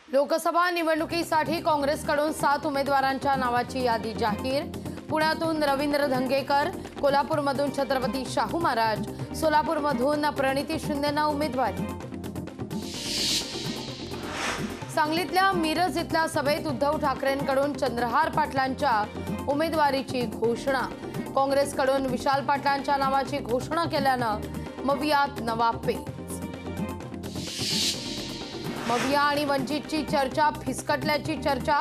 लोकसभा निवडणुकीसाठी काँग्रेसकडून 7 उमेदवारांच्या नावाची यादी जाहीर। पुण्यातून रवींद्र धंगेकर, कोल्हापूरमधून छत्रपती शाहू महाराज, सोलापूरमधून प्रणिती शिंदेंना उमेदवारी। सांगलीतल्या मिरज इथल्या सभेत उद्धव ठाकरेंकडून चंद्रहार पाटलांच्या उमेदवारीची घोषणा। काँग्रेसकडून विशाल पाटलांच्या नावाची घोषणा केल्यानं मवियात नवा पेच। मविया आणि वंचितची चर्चा फिसकटल्याची चर्चा।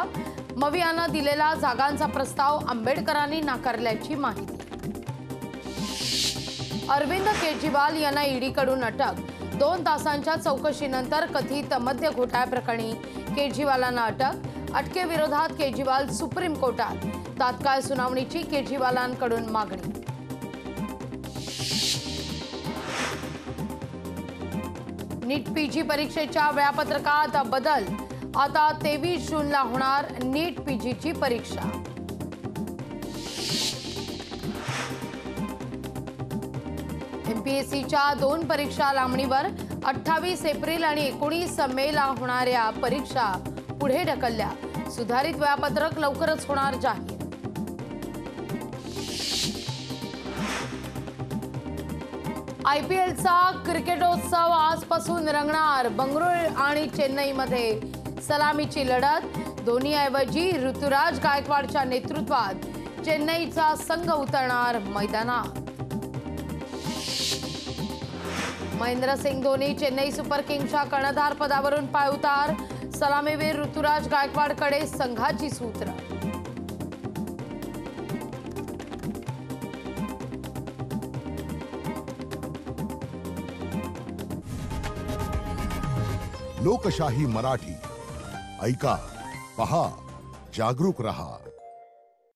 मवियानं दिलेला जागांचा प्रस्ताव आंबेडकरांनी नाकारल्याची माहिती। अरविंद केजरीवाल यांना ईडीकडून अटक। 2 तासांच्या चौकशीनंतर कथित मद्य घोटाळ्याप्रकरणी केजरीवालांना अटक। अटकेविरोधात केजरीवाल सुप्रीम कोर्टात। तात्काळ सुनावणीची केजरीवालांकडून मागणी। नीट पीजी परीक्षेच्या वेळापत्रकात बदल। आता 23 जूनला होणार नीट पीजीची परीक्षा। एमपीएससीच्या 2 परीक्षा लांबणीवर। 28 एप्रिल आणि 19 मेला होणाऱ्या परीक्षा पुढे ढकलल्या। सुधारित वेळापत्रक लवकरच होणार जाहीर। आयपीएलचा क्रिकेटोत्सव आजपासून रंगणार। बंगळुरू आणि चेन्नईमध्ये सलामीची लढत। धोनीऐवजी ऋतुराज गायकवाडच्या नेतृत्वात चेन्नईचा संघ उतरणार मैदानात। महेंद्रसिंग धोनी चेन्नई सुपर किंग्सच्या कर्णधार पदावरून पायउतार। सलामीवीर ऋतुराज गायकवाडकडे संघाची सूत्र। लोकशाही मराठी ऐका, पहा, जागरूक रहा।